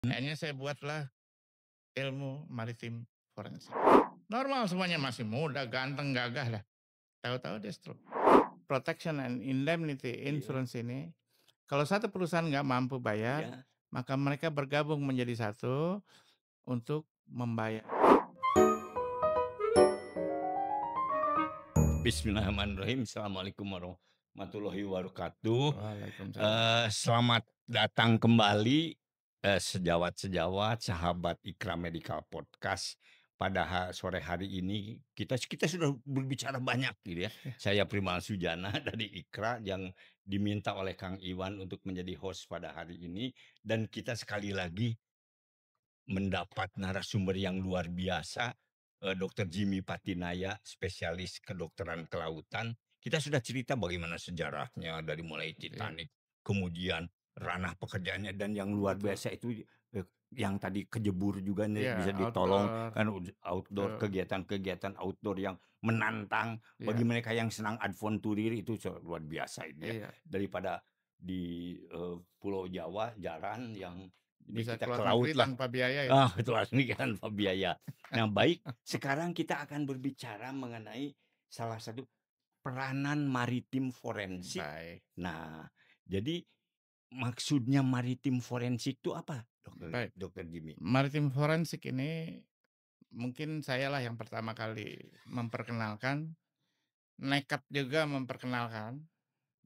Akhirnya saya buatlah ilmu maritim forensik. Normal semuanya, masih muda, ganteng, gagah lah. Tahu-tahu dia stroke. Protection and Indemnity Iya, Insurance ini, kalau satu perusahaan nggak mampu bayar, iya. maka mereka bergabung menjadi satu untuk membayar. Bismillahirrahmanirrahim. Assalamualaikum warahmatullahi wabarakatuh. Waalaikumsalam. Selamat datang kembali, sejawat-sejawat, sahabat Ikra Medical Podcast. Pada sore hari ini kita sudah berbicara banyak gitu ya. Saya Primal Sujana dari Ikra yang diminta oleh Kang Iwan untuk menjadi host pada hari ini, dan kita sekali lagi mendapat narasumber yang luar biasa, Dokter Jimmy Patinaya, spesialis kedokteran kelautan. Kita sudah cerita bagaimana sejarahnya dari mulai Iya, Titanic, kemudian ranah pekerjaannya, dan yang luar betul. biasa itu yang tadi kejebur juga nih Iya, bisa ditolong outdoor, kan, outdoor, betul. kegiatan-kegiatan outdoor yang menantang Iya, bagi mereka yang senang adventurir itu luar biasa ini ya. iya. Daripada di Pulau Jawa jaran yang jadi Bisa kita ke keluar negeri laut lah. tanpa biaya itu. Ah, itu asli kan biaya. Nah, baik, sekarang kita akan berbicara mengenai salah satu peranan maritim forensik. Baik, Nah, jadi maksudnya maritim forensik itu apa, Dokter baik. Dokter Jimmy? Maritim forensik ini mungkin sayalah yang pertama kali memperkenalkan, nekat juga memperkenalkan,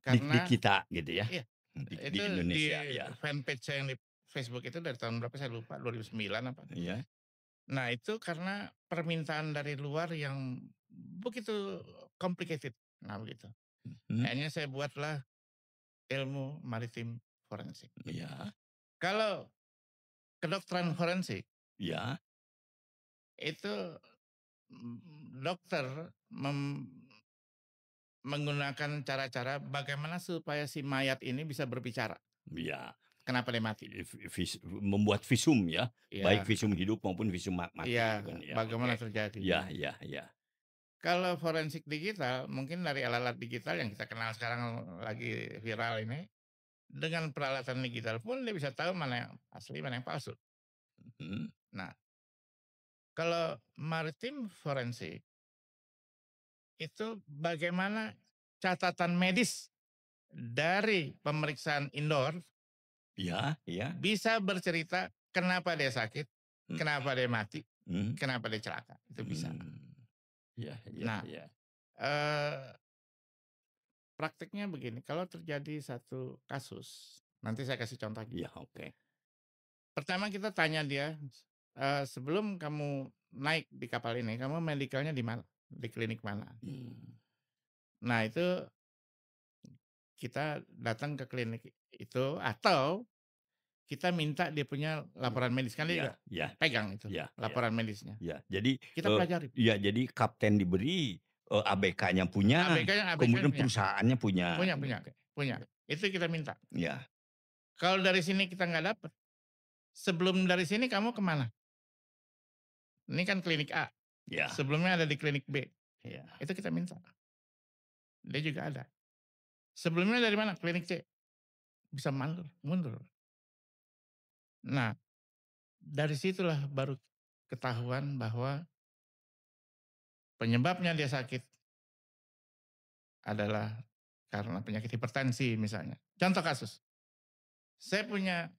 Di karena kita gitu ya, iya, di itu di Indonesia ya, fanpage saya yang di Facebook itu dari tahun berapa saya lupa, 2009 apa. iya, Nah, itu karena permintaan dari luar yang begitu complicated. Nah, begitu. mhm, Akhirnya saya buatlah ilmu maritim forensik. iya, Kalau kedokteran forensik iya, itu, dokter menggunakan cara-cara bagaimana supaya si mayat ini bisa berbicara, iya, kenapa dia mati. membuat visum ya, baik Iya, visum hidup maupun visum mati iya, itu kan ya, bagaimana oke. terjadinya. Ya, ya, ya. Kalau forensik digital, mungkin dari alat-alat digital yang kita kenal sekarang lagi viral ini, dengan peralatan digital pun dia bisa tahu mana yang asli, mana yang palsu. Mhm, Nah, kalau maritim forensik, itu bagaimana catatan medis dari pemeriksaan indoor iya, iya, bisa bercerita kenapa dia sakit, mhm, kenapa dia mati, mhm, kenapa dia celaka, itu bisa. mmm, iya, iya, Nah, iya, eee, praktiknya begini, kalau terjadi satu kasus, nanti saya kasih contohnya. iya, oke, Pertama kita tanya dia, "Sebelum kamu naik di kapal ini, kamu medikalnya di mana? Di klinik mana?" mmm, Nah, itu kita datang ke klinik itu atau kita minta dia punya laporan medis, kan dia iya, juga iya, iya, pegang itu, iya, iya, laporan medisnya. iya. Jadi, Kita pelajari. iya, jadi kapten diberi, ABK-nya punya, ABK-nya kemudian punya. perusahaannya punya, Punya punya punya. Itu kita minta. iya, Kalau dari sini kita nggak dapet, sebelum dari sini kamu kemana? Ini kan klinik A, iya, sebelumnya ada di klinik B, iya, itu kita minta. Dia juga ada. Sebelumnya dari mana? Klinik C, bisa mundur. Nah, dari situlah baru ketahuan bahwa penyebabnya dia sakit adalah karena penyakit hipertensi misalnya. Contoh kasus, saya punya,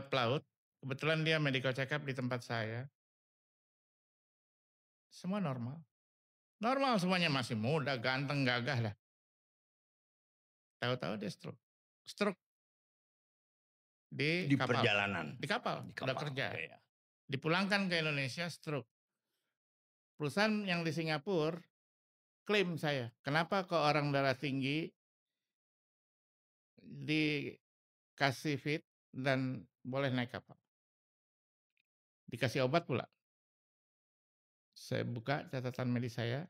pelaut, kebetulan dia medical check up di tempat saya, semua normal. Normal semuanya, masih muda, ganteng, gagah lah. Tahu-tahu dia stroke. Stroke di di kapal, perjalanan, di udah kapal, kerja. iya, iya, Dipulangkan ke Indonesia stroke. Perusahaan yang di Singapura klaim saya, "Kenapa kok orang darah tinggi dikasih fit dan boleh naik kapal?" Dikasih obat pula. Saya buka catatan medis saya,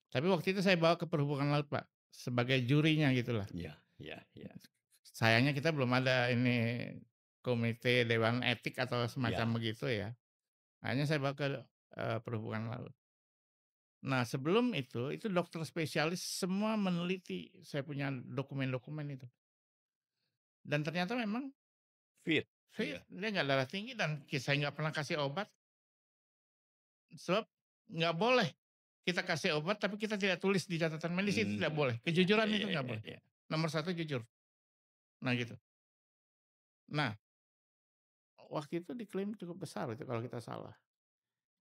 tapi waktu itu saya bawa ke Perhubungan Laut, Pak, sebagai jurinya gitulah. iya, iya, iya, Sayangnya kita belum ada ini komite dewan etik atau iya, semacam begitu ya. Akhirnya saya bawa ke, Perhubungan Laut. Nah, sebelum itu dokter spesialis semua meneliti saya punya dokumen-dokumen itu. Dan ternyata memang fit, Iya. Dia nggak darah tinggi dan saya nggak pernah kasih obat, sebab nggak boleh kita kasih obat tapi kita tidak tulis di catatan medis, itu tidak boleh. Iya Kejujuran iya itu iya nggak iya boleh. iya. Nomor satu jujur. Nah gitu. Nah, waktu itu diklaim cukup besar itu kalau kita salah.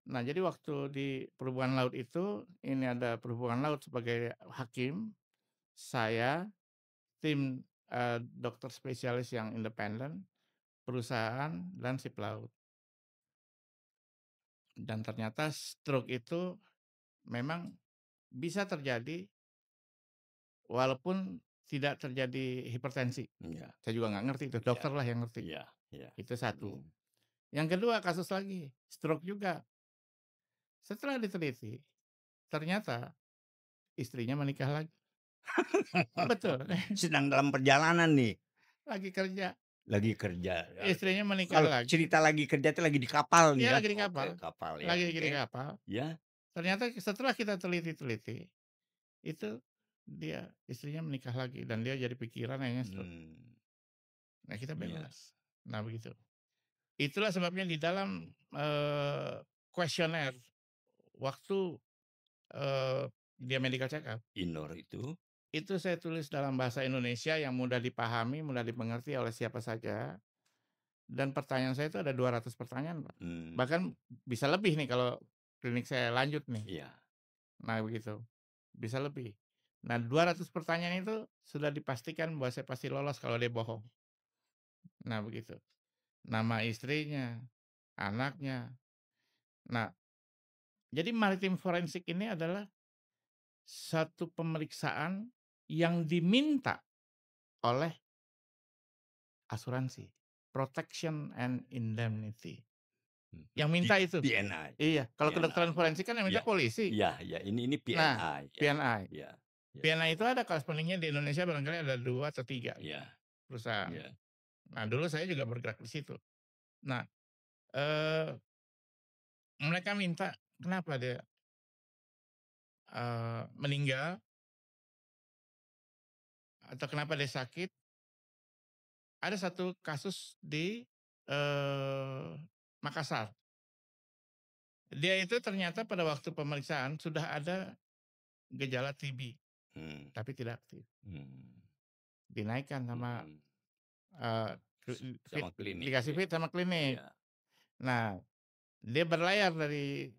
Nah, jadi waktu di perhubungan laut itu, ini ada perhubungan laut sebagai hakim, saya, tim, dokter spesialis yang independen, perusahaan, dan sip laut. Dan ternyata stroke itu memang bisa terjadi walaupun tidak terjadi hipertensi. Iya Saya juga nggak ngerti itu, iya dokter lah yang ngerti. iya iya. Itu satu. Mmm. Yang kedua kasus lagi, stroke juga. Setelah diteliti, ternyata istrinya menikah lagi. Betul, Sedang dalam perjalanan nih, lagi kerja, lagi kerja, istrinya menikah kalau lagi. cerita lagi kerja itu lagi di kapal nih Dia ya? lagi di Oke, kapal, kapal ya, lagi di oke. kapal. Ya? Ternyata setelah kita teliti-teliti, itu dia istrinya menikah lagi dan dia jadi pikiran akhirnya stroke. Mmm, Nah, kita iya. bebas. Nah, begitu. Itulah sebabnya di dalam, kuesioner waktu, dia medical check up, Inor itu saya tulis dalam bahasa Indonesia yang mudah dipahami, mudah dimengerti oleh siapa saja, dan pertanyaan saya itu ada 200 pertanyaan, Pak. mmm, Bahkan bisa lebih nih kalau klinik saya lanjut nih. iya, Nah, begitu, bisa lebih. Nah, 200 pertanyaan itu sudah dipastikan bahwa saya pasti lolos kalau dia bohong. Nah, begitu. Nama istrinya, anaknya. Nah, jadi maritim forensik ini adalah satu pemeriksaan yang diminta oleh asuransi, protection and indemnity. Yang P minta itu. PNI Iya, kalau PNI. kedokteran forensik kan yang minta Iya polisi. iya iya, ini Nah, PNI ya. PNI. Iya iya PNI itu ada corresponding-nya di Indonesia barangkali ada 2 atau 3 gitu, iya perusahaan. iya. Nah, dulu saya juga bergerak di situ. Nah, eee, mereka minta kenapa dia, meninggal atau kenapa dia sakit. Ada satu kasus di, Makassar. Dia itu ternyata pada waktu pemeriksaan sudah ada gejala TB, Mmm, tapi tidak aktif. mmm, Dinaikkan sama, mhm. eee, Sama klinik dikasih ya? fit sama klinik. Iya Nah, dia berlayar dari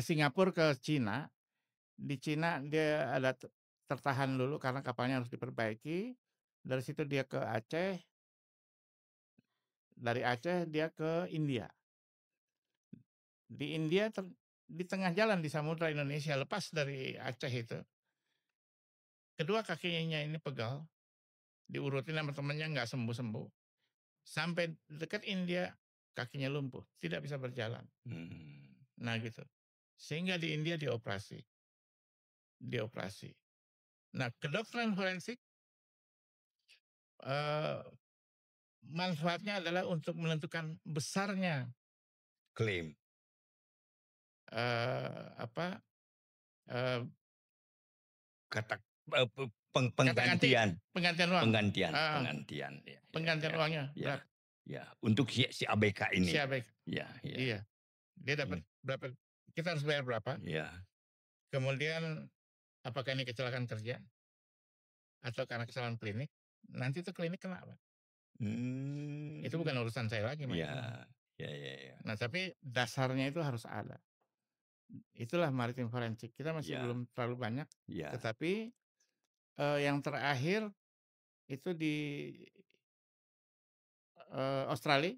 Singapura ke Cina. Di Cina dia ada tertahan dulu karena kapalnya harus diperbaiki. Dari situ dia ke Aceh, dari Aceh dia ke India. Di India di tengah jalan di samudra Indonesia lepas dari Aceh itu, kedua kakinya ini pegal, diurutin sama temennya nggak sembuh-sembuh. Sampai dekat India kakinya lumpuh, tidak bisa berjalan. mmm, Nah gitu. Sehingga di India dioperasi. Dioperasi. Nah, kedokteran forensik, eee, manfaatnya adalah untuk menentukan besarnya, klaim, apa, eee, kata pe kata ganti, penggantian penggantian uang, penggantian heeh, penggantian, ya ya penggantian ya uangnya ya berapa, ya, untuk si ABK ini. si ABK, Ya ya, iya, dia dapat mmm, berapa, kita harus bayar berapa, iya, kemudian apakah ini kecelakaan kerja atau karena kesalahan klinik, nanti itu klinik kena, Pak. Itu mmm, bukan urusan saya lagi mah iya, itu mah. ya ya ya, Nah, tapi dasarnya itu harus ada. Itulah maritim forensik. Kita masih iya belum terlalu banyak, iya, tetapi, yang terakhir itu di, Australia,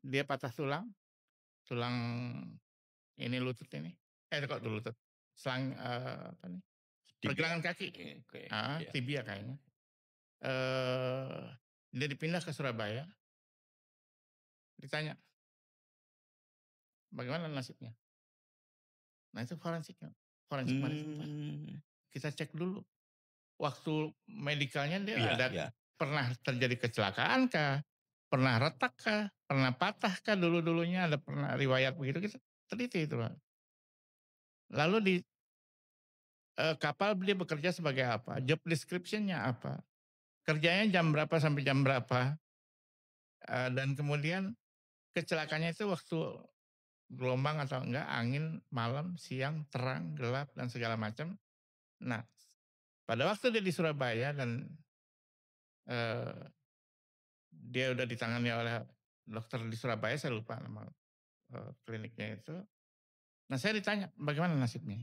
dia patah tulang, tulang ini lutut ini, kok lutut, selang, apa nih, tibia, pergelangan kaki, oke, heeh, iya, tibia kayaknya, eee, dia dipindah ke Surabaya, ditanya, "Bagaimana nasibnya?" Nah, itu forensiknya, forensik maritim, Pak. mmm, Kita cek dulu, waktu medikalnya dia iya ada iya, pernah terjadi kecelakaan kah? Pernah retak kah? Pernah patah kah dulu-dulunya, ada pernah riwayat begitu, kita teliti itu, Pak. Lalu di, kapal dia bekerja sebagai apa? Job description-nya apa? Kerjanya jam berapa sampai jam berapa? dan kemudian kecelakaannya itu waktu gelombang atau enggak, angin, malam, siang, terang, gelap, dan segala macam. Nah, pada waktu dia di Surabaya dan, eee, dia udah ditangani oleh dokter di Surabaya, saya lupa nama, kliniknya itu. Nah, saya ditanya, "Bagaimana nasibnya?"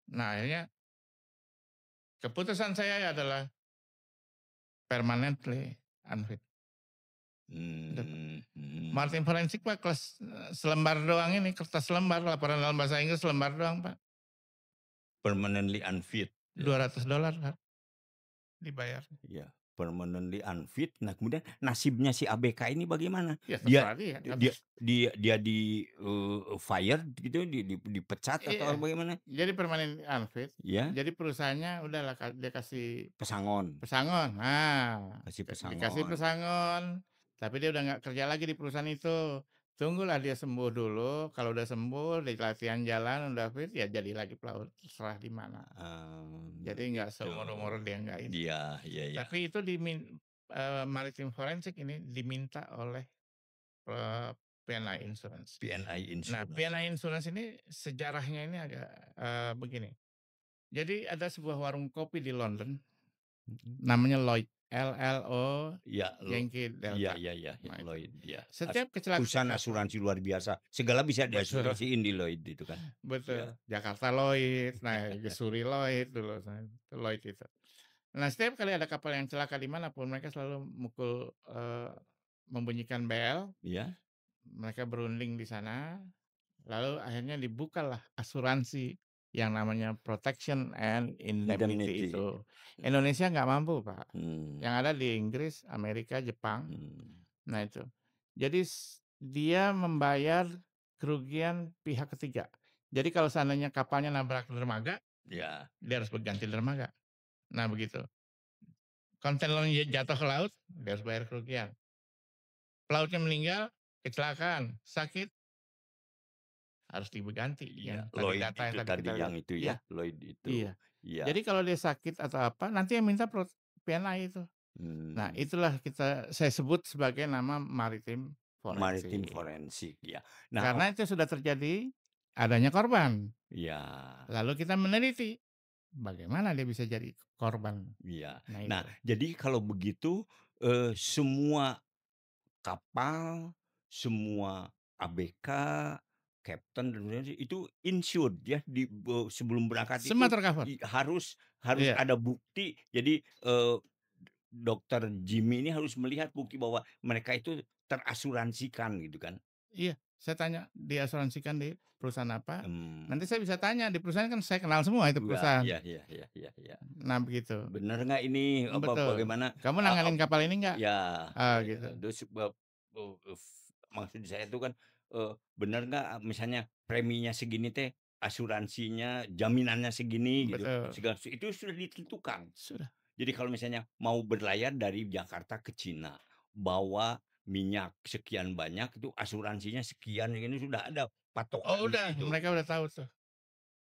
Nah, akhirnya keputusan saya adalah permanently unfit. Udah, Pak. Mmm, mhm. Martim forensik, Pak, kelas, selembar doang ini, kertas selembar, laporan dalam bahasa Inggris selembar doang, Pak. Permanently unfit, ya. $200, Pak, dibayar. Iya, permanently unfit. Nah, kemudian nasibnya si ABK ini bagaimana? Ya Dia terserah dia, nggak dia bisa. dia fired gitu, dipecat atau Iya, bagaimana? jadi permanent unfit, Ya, jadi perusahaannya udahlah dia kasih pesangon, pesangon. Nah, kasih dikasih pesangon. pesangon, tapi dia udah nggak kerja lagi di perusahaan itu. Tunggulah dia sembuh dulu, kalau udah sembuh, di latihan jalan, udah fit, ya jadi lagi pelaut, terserah di mana. Jadi nggak Gitu. seumur-umur dia nggak ini. Iya, iya, iya. Tapi itu maritim forensik ini diminta oleh, P&I Insurance. PNI Nah, Insurance. P&I Insurance ini sejarahnya ini agak, begini. Jadi ada sebuah warung kopi di London, Mhm. namanya Lloyd, LLO, Iya, Yankee iya, Delta. iya, iya, Nah itu. Lloyd, iya. Setiap Perusahaan kecelakaan, asuransi luar biasa, segala bisa betul, diasuransiin di Lloyd itu kan. Iya. betul, Jakarta Lloyd, nah Gesuri Lloyd dulu, nah itu Lloyd itu. Nah, setiap kali ada kapal yang celaka di mana pun mereka selalu membunyikan bel, Iya, mereka berunding di sana. Lalu akhirnya dibukalah asuransi yang namanya protection and indemnity indemnity. itu. Indonesia nggak mampu, Pak. Mmm, Yang ada di Inggris, Amerika, Jepang. mmm, Nah itu. Jadi dia membayar kerugian pihak ketiga. Jadi kalau seandainya kapalnya nabrak dermaga, iya, dia harus berganti dermaga. Nah begitu. Kontainernya jatuh ke laut, dia harus bayar kerugian. Pelautnya meninggal, kecelakaan, sakit, harus diganti iya, yang tadi Lloyd data yang itu tadi tadi kita yang lihat. itu ya, Iya. Lloyd itu. Iya. Iya, Jadi kalau dia sakit atau apa, nanti yang minta PNI itu. Nah, mmm, itulah saya sebut sebagai nama maritim maritim forensik. forensik, ya. Nah, Karena itu sudah terjadi adanya korban. iya, Lalu kita meneliti bagaimana dia bisa jadi korban. iya. Nah, Nah, itu. jadi kalau begitu, semua kapal, semua ABK, kapten dan lain-lain itu insured ya sebelum berangkat Semua itu tercover. harus harus Iya, ada bukti. Jadi, dokter Jimmy ini harus melihat bukti bahwa mereka itu terasuransikan gitu kan. iya. Saya tanya diasuransikan di perusahaan apa? Mmm, Nanti saya bisa tanya di perusahaan kan saya kenal semua itu iya, perusahaan. iya, iya, iya, iya, iya. Nah, begitu. Bener nggak ini, Betul. bagaimana, Kamu eee, ep nanganin kapal ini nggak? ya, Ah, ya, gitu. terus maksud saya itu kan, bener nggak misalnya preminya segini teh, asuransinya, jaminannya segini gitu, Betul. segala itu sudah ditentukan. Sudah. Jadi kalau misalnya mau berlayar dari Jakarta ke Cina, bawa minyak sekian banyak, itu asuransinya sekian, ini sudah ada Oh, patokan di udah, situ. mereka udah tahu tuh,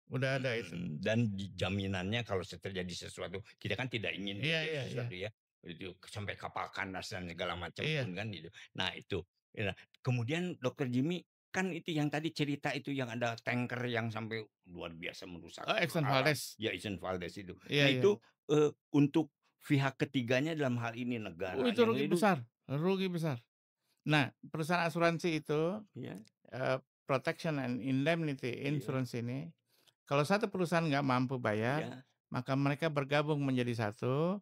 udah ada itu. Dan jaminannya kalau terjadi sesuatu, kita kan tidak ingin Iya, terjadi iya, iya. sesuatu ya, itu sampai kapal kandas dan segala macam Iya. pun kan gitu. Nah itu, nah kemudian Dokter Jimmy, kan itu yang tadi cerita itu yang ada tanker yang sampai luar biasa merusak Oh, Exxon alam, Valdez. ya Isen Valdez itu. Iya, Nah iya. itu, untuk pihak ketiganya dalam hal ini negara Itu yang rugi itu besar, rugi besar. Nah, perusahaan asuransi itu, ya, eee, protection and indemnity iya, insurance ini, kalau satu perusahaan nggak mampu bayar, iya, maka mereka bergabung menjadi satu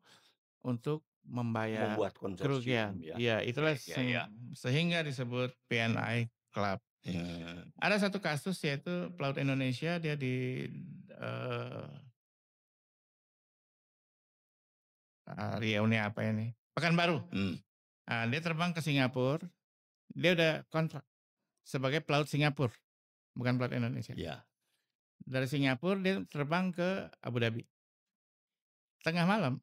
untuk membayar membuat konsorsium kerugian. ya. Iya, itulah Ya, ya. sehingga disebut PNI Club. Eee, Ada satu kasus yaitu pelaut Indonesia dia di, eee Riau ini apa ini, Pekanbaru. mmm, Dia terbang ke Singapura, dia udah kontrak sebagai pelaut Singapura, bukan pelaut Indonesia. iya, Dari Singapura dia terbang ke Abu Dhabi. Tengah malam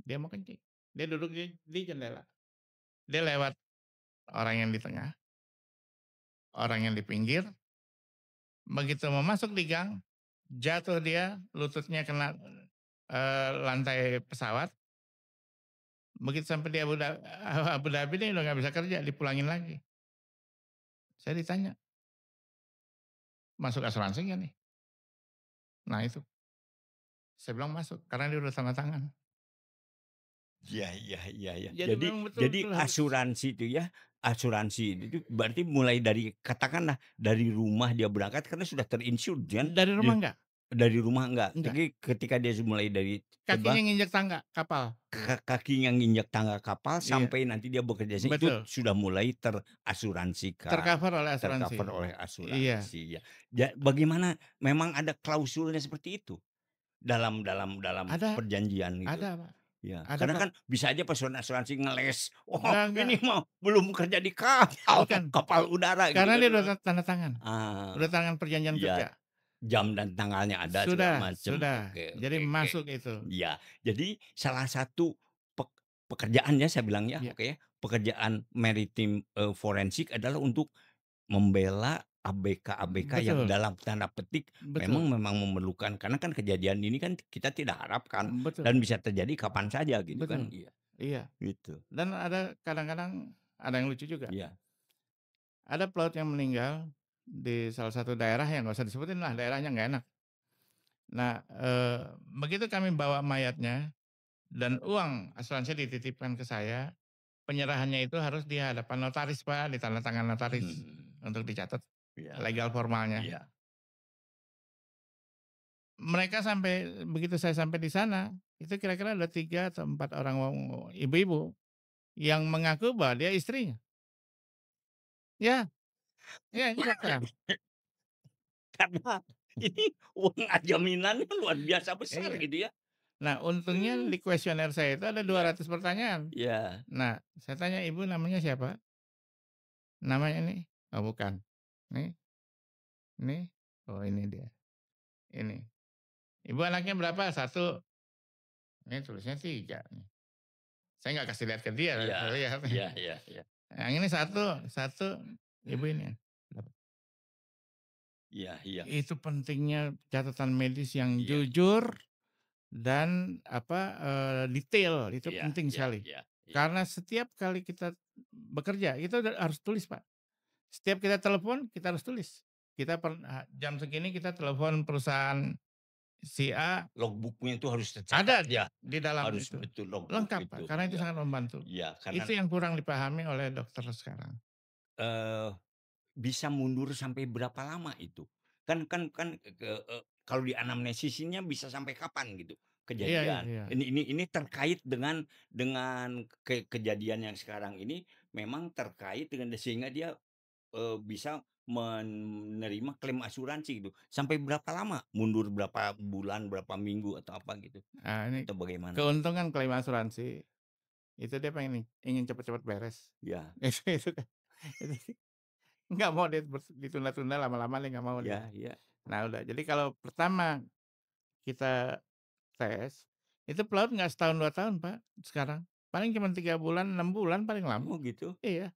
dia mau kencing, dia duduk di jendela. Dia lewat orang yang di tengah, orang yang di pinggir, begitu mau masuk di gang, jatuh dia, lututnya kena, lantai pesawat, Begitu sampai di Abu Dhabi dia udah nggak bisa kerja, dipulangin lagi. Saya ditanya, "Masuk asuransi nggak nih?" Nah itu, saya bilang masuk, karena dia udah tanda tangan. Iya iya iya iya. Jadi Jadi memang jadi betul-betul harus asuransi itu ya, asuransi itu berarti mulai dari katakanlah dari rumah dia berangkat karena sudah ter-insured kan, dari di rumah enggak, dari rumah enggak, enggak. tapi ketika dia mulai dari Kakinya terbang, nginjek tangga kapal. kakinya nginjak tangga kapal Iya, sampai nanti dia bekerja itu betul, sudah mulai terasuransikan, ter-cover oleh asuransi. ter-cover oleh Iya, asuransi ya. Bagaimana memang ada klausulnya seperti itu dalam ada perjanjian gitu? ada Pak, Ya, ada karena Pak. kan bisa aja perusahaan asuransi ngeles, "Oh Enggak, ini mah belum kerja di kapal, bukan, kapal udara," gitu karena kan. dia udah tanda tangan, udah Ah, tangan perjanjian iya, kerja. jam dan tanggalnya ada segala Sudah macem, sudah, oke jadi oke oke. masuk itu. Iya, jadi salah satu pek pekerjaan ya saya bilang ya, Iya, oke ya, pekerjaan maritim, forensik adalah untuk membela ABK-ABK yang betul dalam tanda petik betul memang memerlukan karena kan kejadian ini kan kita tidak harapkan betul dan bisa terjadi kapan saja gitu kan, betul, iya, iya. gitu. Dan ada kadang-kadang ada yang lucu juga, Iya, ada pelaut yang meninggal di salah satu daerah yang nggak usah disebutin lah, daerahnya nggak enak. Nah, begitu kami bawa mayatnya dan uang asuransi dititipkan ke saya, penyerahannya itu harus di hadapan notaris, Pak, di tanda tangan notaris mhm, untuk dicatat iya legal formalnya. iya Mereka sampai begitu saya sampai di sana, itu kira-kira ada 3 atau 4 orang ibu-ibu yang mengaku bahwa dia istrinya. Ya, ya ini fakta. karena ini uang jaminannya luar biasa besar Iya. gitu ya. Nah, untungnya Mmm, di kuesioner saya itu ada iya 200 pertanyaan. iya Nah, saya tanya, "Ibu namanya siapa?" "Namanya ini." "Oh bukan." "Nih, ini." "Oh ini dia, ini." "Ibu anaknya berapa?" "1." "Ini tulisnya 3 nih." Saya nggak kasih lihat ke dia, iya saya lihat. iya iya iya "Yang ini satu, Ibu ini." "Berapa?" iya iya Itu pentingnya catatan medis yang iya jujur dan apa, detail, itu iya penting iya sekali. iya iya. Karena setiap kali kita bekerja, kita udah harus tulis, Pak. Setiap kita telepon, kita harus tulis. Kita jam segini kita telepon perusahaan si A, Logbook-nya itu harus tercatat ada ya, di dalam harus itu. betul logbook Lengkap, Pak, itu, karena itu iya sangat membantu. iya karena, Itu yang kurang dipahami oleh dokter sekarang. eee, bisa mundur sampai berapa lama itu? Kan, kalau di anamnesis ini bisa sampai kapan gitu Iya iya kejadian. iya. Ini terkait dengan kejadian yang sekarang ini memang terkait dengan sehingga dia, bisa menerima klaim asuransi gitu. Sampai berapa lama? Mundur berapa bulan, berapa minggu atau apa gitu? Nah, ini Atau bagaimana? keuntungan klaim asuransi, itu dia pengen ingin cepat-cepat beres. Ya Itu kan itu sih nggak mau dia ditunda-tunda lama-lama dia nggak mau dia. ya ya. Nah udah, jadi kalau pertama kita tes, itu pelaut nggak setahun 2 tahun, Pak, sekarang. Paling cuma 3 bulan, 6 bulan paling lama. Oh gitu? Iya.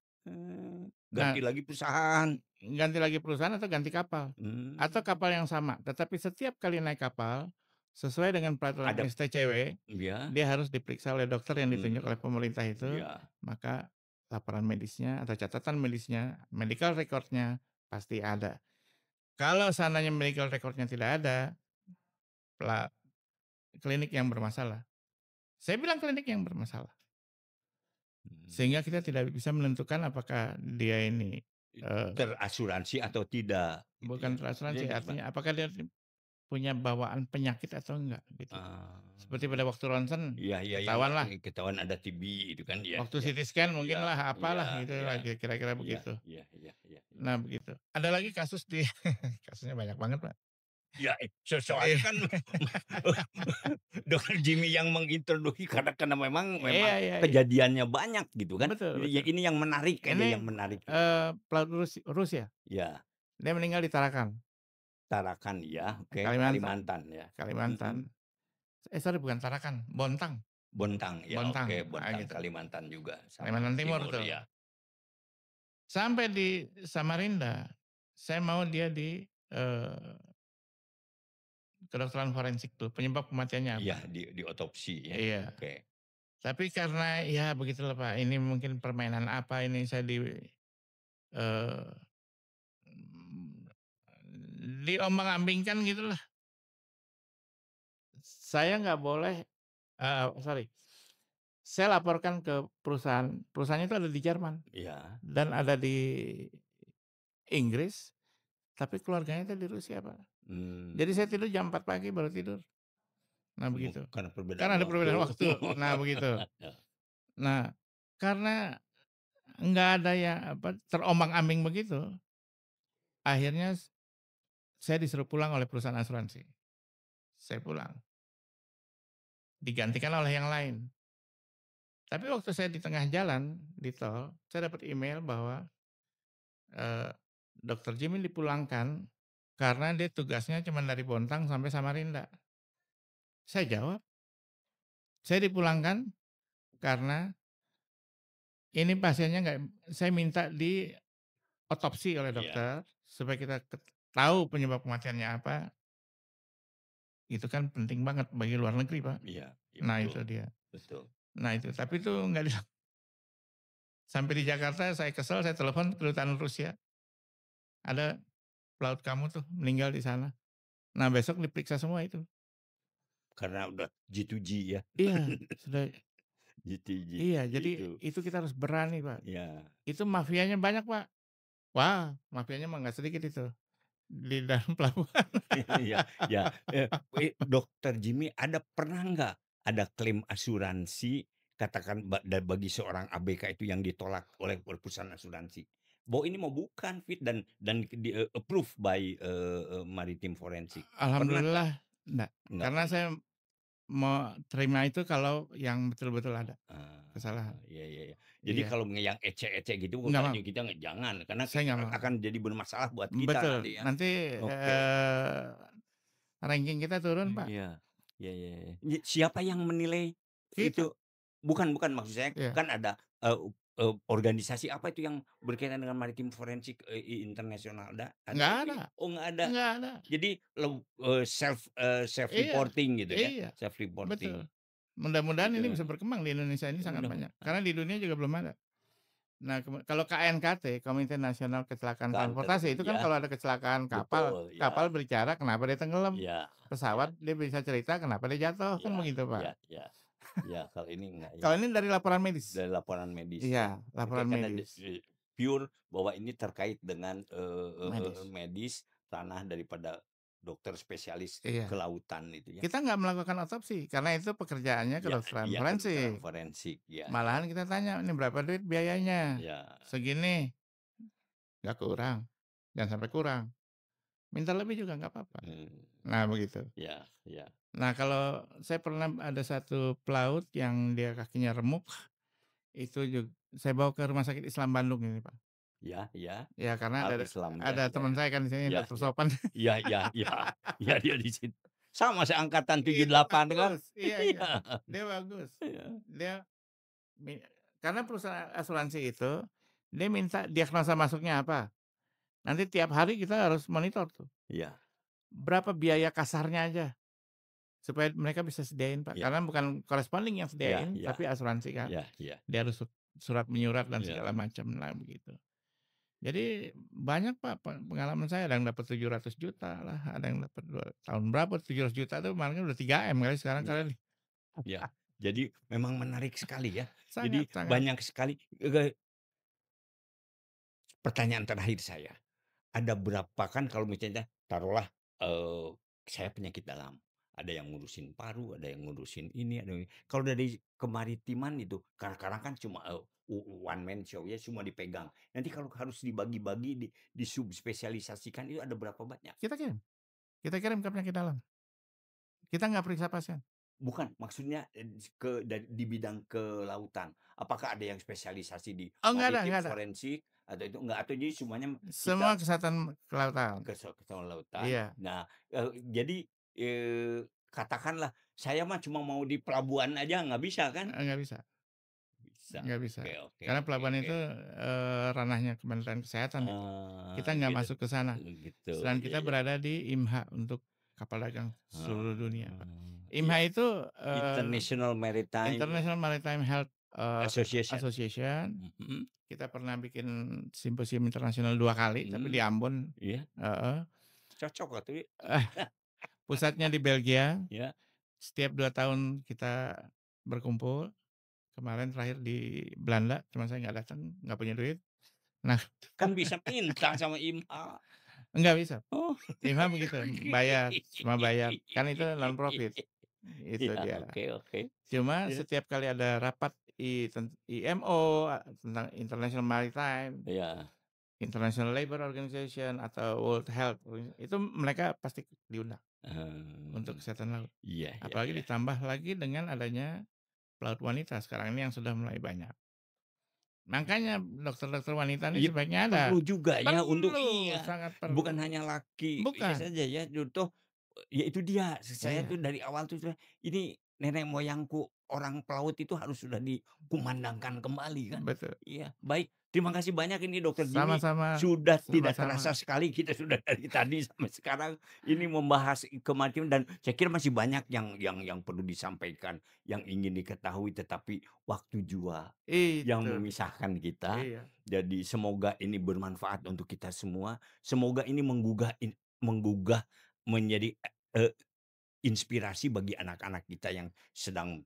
Ganti Nah, lagi perusahaan. ganti lagi perusahaan atau ganti kapal. Atau Mmm, kapal yang sama, tetapi setiap kali naik kapal, sesuai dengan peraturan ada STCW, ya, dia harus diperiksa oleh dokter yang ditunjuk oleh mmm, pemerintah itu, iya, maka laporan medisnya atau catatan medisnya, medical record-nya pasti ada. Kalau seandainya medical record-nya tidak ada, pela klinik yang bermasalah. Saya bilang klinik yang bermasalah. mmm, Sehingga kita tidak bisa menentukan apakah dia ini, eee, terasuransi atau tidak gitu bukan ya, maksudnya terasuransi, gimana? artinya apakah dia punya bawaan penyakit atau enggak, gitu. Ah, Seperti pada waktu ronsen, iya iya yang ketahuanlah, ketahuan ada TB itu kan, iya waktu iya, CT scan iya mungkinlah, iya apalah iya gitulah, kira-kira iya begitu. iya iya iya iya. Nah begitu. Ada lagi kasus di kasusnya banyak banget, Pak. Ya, soalnya Iya. kan Dokter Jimmy yang mengintroduksi karena memang Iya iya iya. kejadiannya banyak gitu kan. Betul Jadi ya betul. ini yang menarik aja, Ini, yang menarik gitu. pelaut Rusia, Ya, dia meninggal di Tarakan, Tarakan ya, oke, Kalimantan Kalimantan ya. Kalimantan. Mhm. Sorry bukan Tarakan, Bontang Bontang ya, Bontang, oke, ah, Bontang gitu. Kalimantan juga sama, Kalimantan Timur timur tuh. ya. Sampai di Samarinda, saya mau dia di, kedokteran forensik tuh, penyebab kematiannya Iya, apa. di otopsi ya, Iya. oke. Tapi karena ya begitulah Pak, ini mungkin permainan apa ini saya eee, diombang-ambingkan gitulah. Saya nggak boleh sorry, saya laporkan ke perusahaannya itu ada di Jerman Iya, dan ada di Inggris, tapi keluarganya itu di Rusia Pak. Jadi saya mmm, tidur jam 4 pagi baru tidur. Nah begitu. karena perbedaan Kan ada waktu. perbedaan waktu. Nah begitu. Nah, karena nggak ada yang terombang-ambing begitu, akhirnya saya disuruh pulang oleh perusahaan asuransi. Saya pulang, digantikan oleh yang lain. Tapi waktu saya di tengah jalan, di tol, saya dapat email bahwa, eee, Dokter Jimmy dipulangkan karena dia tugasnya cuma dari Bontang sampai Samarinda. Saya jawab, "Saya dipulangkan karena ini pasiennya nggak saya minta diotopsi oleh Iya, dokter supaya kita tahu penyebab kematiannya apa, itu kan penting banget bagi luar negeri, Pak." iya, iya, Nah betul, itu dia. betul. Nah itu, tapi itu nggak sampai di Jakarta saya kesel, saya telepon kedutaan Rusia, "Ada pelaut kamu tuh meninggal di sana." Nah besok diperiksa semua itu. Karena udah G2G ya, Iya, sudah G2G iya, jadi itu, itu kita harus berani, Pak. ya. Itu mafianya banyak, Pak. Wah, mafianya mah nggak sedikit itu, di dalam pelabuhan. Iya, ya, Dokter Jimmy pernah nggak ada klaim asuransi katakan bagi seorang ABK itu yang ditolak oleh perusahaan asuransi? Bahwa ini mau bukan fit dan approve by, Maritime Forensik. Pernah nggak? Alhamdulillah enggak, Nggak karena pernah. saya mau terima itu kalau yang betul-betul ada kesalahan. Iya, iya, iya. Jadi Iya, kalau yang ecek-ecek gitu nggak nggak mau, kita nggak jangan, karena saya nggak mau. akan jadi bermasalah buat kita Betul, nanti ya. nanti, Oke. ranking kita turun, Pak. Iya. Iya, iya, iya. Siapa yang menilai itu? Kita, Bukan, bukan, maksud saya iya. kan ada, eee organisasi apa itu yang berkaitan dengan maritim forensik, internasional, ada Nggak itu ada ya? Oh, nggak ada. nggak ada. Jadi self Iya reporting gitu ya? iya, Self reporting betul. Mudah-mudahan ini gitu. bisa berkembang di Indonesia ini sangat Mudah banyak, karena di dunia juga belum ada. Nah, kalau KNKT, Komite Nasional Kecelakaan kantor Transportasi, itu kan ya, kalau ada kecelakaan kapal, betul, ya, kapal berbicara kenapa dia tenggelam, ya, ya, pesawat dia bisa cerita kenapa dia jatuh, kan ya, begitu, ya, Pak. ya, ya, kalau ini enggak ya. Kalau ini dari laporan medis. Dari laporan medis ya. Iya, laporan Karena medis. pure bahwa ini terkait dengan, Medis. medis, ranah daripada dokter spesialis Iya. kelautan itu ya. Kita nggak melakukan otopsi, karena itu pekerjaannya Ya, kedokteran iya, kedokteran forensik. forensik, ya, ya, Malahan kita tanya, "Ini berapa duit biayanya?" ya, "Segini." "Nggak kurang, jangan sampai kurang. Minta lebih juga nggak apa-apa." mmm, Nah, begitu. ya, ya, Nah, kalau saya pernah ada satu pelaut yang dia kakinya remuk, itu saya bawa ke Rumah Sakit Islam Bandung ini, Pak. ya, ya, Ya karena Al-Islam, ya, ada ya, teman saya kan di sini, ya, dokter ya, Sopan. ya, ya, ya, ya, dia di situ. Sama seangkatan Itu 78 kan? bagus, iya iya, Iya, dia bagus. iya, Dia karena perusahaan asuransi itu, dia minta diagnosa masuknya apa, nanti tiap hari kita harus monitor tuh, iya, berapa biaya kasarnya aja, supaya mereka bisa sediain, Pak. iya, Karena bukan corresponding yang iya, sediain, iya, tapi asuransi kan. iya, iya, Dia harus surat menyurat dan iya. segala macam lah begitu. Jadi banyak Pak pengalaman saya, ada yang dapat 700 juta lah, ada yang dapat tahun berapa 700 juta tuh kemarin udah 3M kali sekarang Iya, kali. iya. Jadi memang menarik sekali ya. Sangat Jadi sangat. banyak sekali, pertanyaan terakhir saya, ada berapa kan kalau misalnya taruhlah, eee, saya penyakit dalam, ada yang ngurusin paru, ada yang ngurusin ini, ada yang kalau dari kemaritiman itu kadang-kadang kan cuma, one man show ya, semua dipegang. Nanti kalau harus dibagi-bagi, disubspesialisasikan itu ada berapa banyak? Kita kirim ke penyakit dalam. Kita nggak periksa pasien. Bukan, maksudnya, di bidang kelautan. Apakah ada yang spesialisasi di Oh nggak ada maritim nggak ada. forensik atau itu enggak, atau jadi semuanya Semua kita kesehatan kelautan. kesehatan lautan. Iya, Nah, jadi, katakanlah saya mah cuma mau di pelabuhan aja nggak bisa kan? nggak bisa Bisa, nggak bisa. oke, oke, Karena oke, pelabuhan oke. itu, ranahnya Kementerian Kesehatan itu. Kita nggak Gitu, masuk ke sana. gitu, Sedangkan iya, kita iya. berada di IMHA untuk kapal dagang seluruh dunia, Pak. Iya, IMHA itu, International Maritime International Maritime Health, Association. Association. Mhm, Kita pernah bikin simposium internasional 2 kali, tapi di Ambon, iya, heeh. cocok atuh ya. Eh, pusatnya di Belgia, Ya, setiap 2 tahun kita berkumpul. Kemarin terakhir di Belanda, cuma saya nggak datang, nggak punya duit. Nah, kan bisa minta sama IMA. nggak bisa. Oh. IMHA begitu, bayar, cuma bayar. Kan itu non profit, itu Iya, dia. oke oke. Cuma Iya, setiap kali ada rapat IMO, tentang International Maritime, iya. International Labour Organization, atau World Health, itu mereka pasti diundang untuk Eee, kesehatan laut. iya iya Apalagi iya. ditambah lagi dengan adanya pelaut wanita sekarang ini yang sudah mulai banyak. Makanya dokter-dokter wanita ini Iya, sebaiknya ada. perlu juga ya untuk Perlu, iya, sangat bukan perlu. hanya laki iya Bukan, saja ya, toh, ya itu dia, saya iya, tuh dari awal tuh sudah, ini nenek moyangku orang pelaut itu harus sudah dikumandangkan kembali kan. betul. Iya, baik, terima kasih banyak ini Dokter Jimmy, Sama-sama, sudah tidak terasa sama-sama. sekali kita sudah dari tadi sampai sekarang ini membahas kematian dan saya kira masih banyak yang perlu disampaikan, yang ingin diketahui tetapi waktu jua yang Itu dia, memisahkan kita. iya. Jadi semoga ini bermanfaat untuk kita semua. Semoga ini menggugah menjadi, eee, inspirasi bagi anak-anak kita yang sedang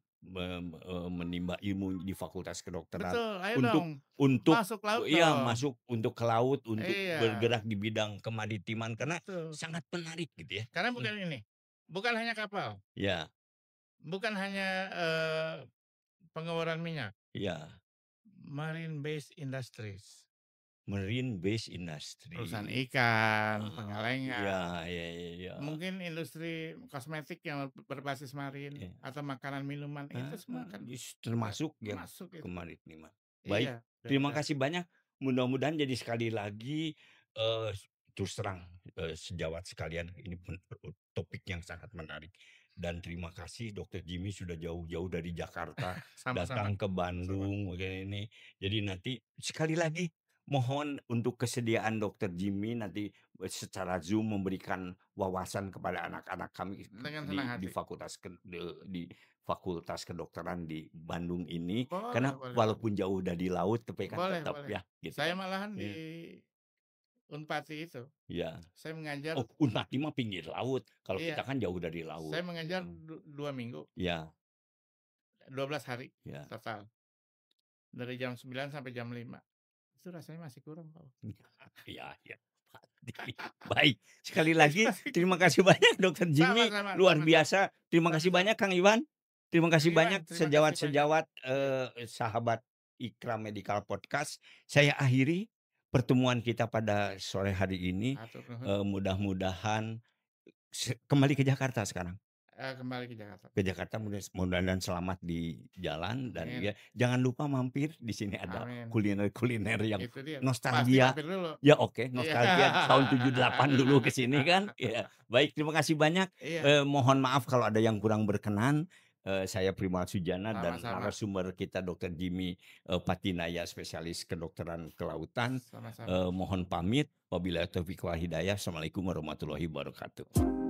menimba ilmu di Fakultas Kedokteran Betul, ayo dong, untuk untuk masuk laut iya, dong. masuk untuk ke laut, untuk Iya, bergerak di bidang kemaritiman karena betul. sangat menarik gitu ya. Karena Mmm, bukan ini, bukan hanya kapal, iya bukan hanya, pengeboran minyak, iya, marine based industries, marine based perusahaan industry. ikan, Iya pengalengan, iya iya iya. mungkin industri kosmetik yang berbasis marin, Iya. atau makanan minuman, itu semua kan Termasuk yang masuk itu. kemaritiman. Baik, Iya, terima udah kasih banyak. Mudah-mudahan jadi sekali lagi, eee, terus terang, sejawat sekalian ini topik yang sangat menarik dan terima kasih Dokter Jimmy sudah jauh-jauh dari Jakarta sama-sama, datang ke sama-sama. Bandung begini. Jadi nanti sekali lagi mohon untuk kesediaan Dokter Jimmy nanti, secara Zoom memberikan wawasan kepada anak-anak kami Dengan senang di hati. Fakultas Kedokteran di Bandung ini, karena Boleh boleh boleh. walaupun jauh dari laut, tapi kan Boleh tetap boleh. ya, gitu Saya kan. malahan di Iya Unpati itu, iya. saya mengajar, Oh, Unpati mah pinggir laut, kalau iya, kita kan jauh dari saya laut. mengajar Mhm. 2 minggu, Iya 12 hari iya. total, dari jam 9 sampai jam 5. Itu rasanya masih kurang, Pak. Iya iya, pasti. Baik, sekali Itu lagi masih terima kasih banyak Dokter Jimmy, sama-sama luar sama-sama biasa. Terima kasih sama-sama. banyak Kang Iwan. Terima Kang kasih Iwan, banyak terima kasih banyak. sejawat-sejawat, Iya, sahabat Ikra Medical Podcast. Saya akhiri pertemuan kita pada sore hari ini, hatur nuhun, mudah-mudahan kembali ke Jakarta sekarang. kembali ke Jakarta. Ke Jakarta mudah-mudahan selamat di jalan dan Amin ya jangan lupa mampir di sini ada amin. kuliner-kuliner yang Itu dia, pasti nostalgia. mampir dulu. Ya oke, Iya. nostalgia tahun 78 dulu ke sini kan. Ya, baik terima kasih banyak, Iya, mohon maaf kalau ada yang kurang berkenan. Saya Primal Sujana dan sama-sama narasumber kita Dokter Jimmy, Patinaya, spesialis kedokteran kelautan, sama-sama. mohon pamit. Wabillahi taufiq wal hidayah. Assalamualaikum warahmatullahi wabarakatuh.